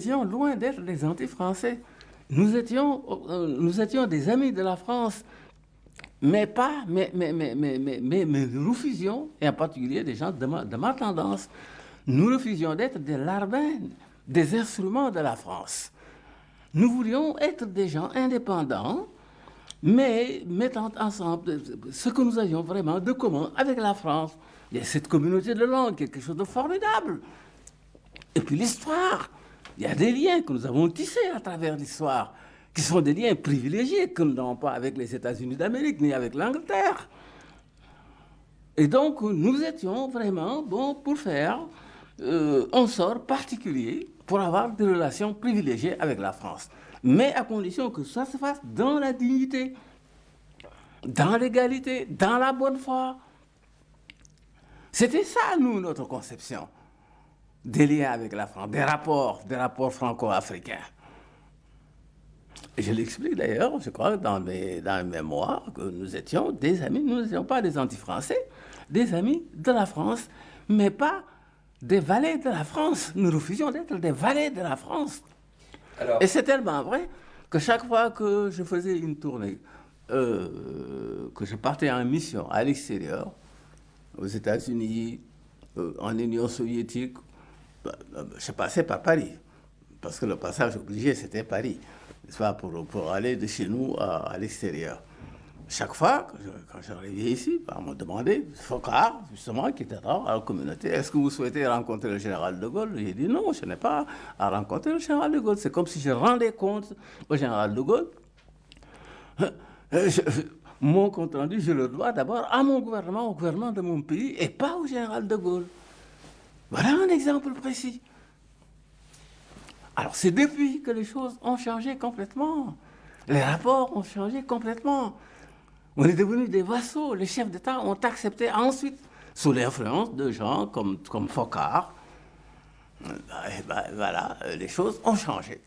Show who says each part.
Speaker 1: étions loin d'être des anti-français. Nous étions des amis de la France, mais pas, mais nous refusions, et en particulier des gens de ma tendance, nous refusions d'être des larbins, des instruments de la France. Nous voulions être des gens indépendants, mais mettant ensemble ce que nous avions vraiment de commun avec la France. Il y a cette communauté de langue, quelque chose de formidable. Et puis l'histoire. Il y a des liens que nous avons tissés à travers l'histoire, qui sont des liens privilégiés que nous n'avons pas avec les États-Unis d'Amérique, ni avec l'Angleterre. Et donc, nous étions vraiment bons pour faire un sort particulier pour avoir des relations privilégiées avec la France. Mais à condition que ça se fasse dans la dignité, dans l'égalité, dans la bonne foi. C'était ça, nous, notre conception des liens avec la France, des rapports franco-africains. Et je l'explique d'ailleurs, je crois, dans mes mémoires, que nous étions des amis, nous n'étions pas des anti-français, des amis de la France, mais pas des valets de la France. Nous refusions d'être des valets de la France. Alors, et c'est tellement vrai que chaque fois que je faisais une tournée, que je partais en mission à l'extérieur, aux États-Unis, en Union soviétique, je passais par Paris, parce que le passage obligé, c'était Paris, n'est-ce pas, pour aller de chez nous à l'extérieur. Chaque fois, quand j'arrivais ici, on me demandait, Foccart, justement, qui était dans la communauté, est-ce que vous souhaitez rencontrer le général de Gaulle? J'ai dit non, je n'ai pas à rencontrer le général de Gaulle. C'est comme si je rendais compte au général de Gaulle. Mon compte rendu, je le dois d'abord à mon gouvernement, au gouvernement de mon pays, et pas au général de Gaulle. Voilà un exemple précis. Alors c'est depuis que les choses ont changé complètement. Les rapports ont changé complètement. On est devenus des vassaux. Les chefs d'État ont accepté ensuite, sous l'influence de gens comme Foccart. Voilà, les choses ont changé.